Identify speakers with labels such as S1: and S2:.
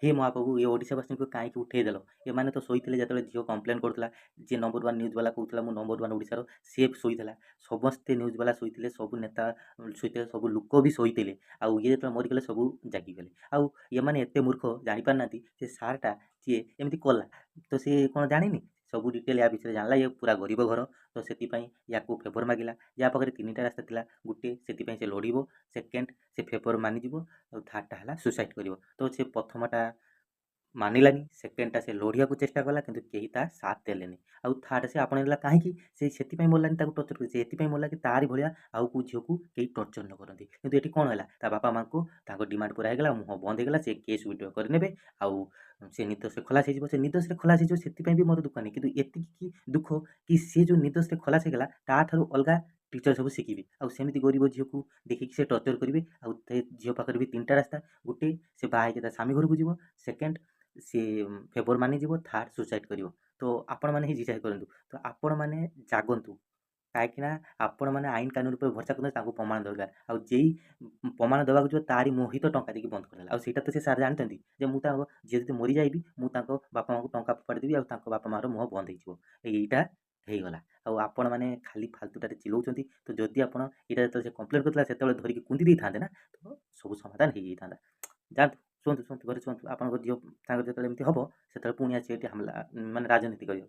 S1: हे महाप्रभु ये ओडिशावासी कहीं उठेदेल एमाने तो शोते जो झील कम्प्लेन करूला जी नंबर वन न्यूज वाला कहूला मु नंबर वन ओडिशार सी शोला समस्ते न्यूज वाला शोते सब नेता शोते सब लोक भी शोते आउ ये जो मरीगले सब जागिगले आउ ये मैंने एत मूर्ख जापार ना से सार्टा जी एमती कला तो सी कौन जानी सब डिटेल या विषय जानला ये पूरा गरीब घर तो से या फेवर मागिला या पाखे तीन टा रास्ता था गोटे से लड़ब सेकेंड से फेवर मानिज और थार्डटा है सुसाइड कर तो से प्रथमटा मानिलानी सेकेंडटा से लड़िया चेष्टा कला कि कहीं ता साथ देलेनी आउ थार्ड से आपणला कहीं से मरलानी टर्चर कर मरला कि तारी भाया आउ को झील को कहीं टर्चर न करती कितु ये कौन है बापा माँ को डिमांड पूरा होगा मुह बंद होगा से केस विड्र करे आउ से निर्दोष खलास हो निर्दोष खलास हो भी मोर दुख नहीं कि एति दुख कि सी जो निर्दोष खलास होगा ताठू अलग टीचर सब शिखी आमती गरीब झील को देखिए से टर्चर करेंगे आउ झील पाखे भी तीन टा रास्ता गोटे से बाहर स्वामी घर को जीव सेकेंड सी फेवर मानिज थार्ड सुसाइड कर तो आपण मैंने डिसाइड करूँ तो आपण मैंने जागतु कहीं आपण मैंने आईन कानून पर भरसा करते प्रमाण दरकार आउ प्रमाण देवाक जो तारी मोहित टंका देकी बंद करदेला आईटा तो से सार जानते जी जी मरी जाइबी मुझे बापा माँ को टंका फोपाड़ी देवी और बापा माँ मुह बंद होईटा होगला आपण मैंने खाली फालतूटारे चिल्लाउं तो जदि आप जो कम्प्लेन करता से धरिकी कुंदी था ना तो सब समाधान हो जाता जातु शुणु शुणु घरे शुणु आप झील जो हम से पुणी आसी हमला मानने राजनीति कर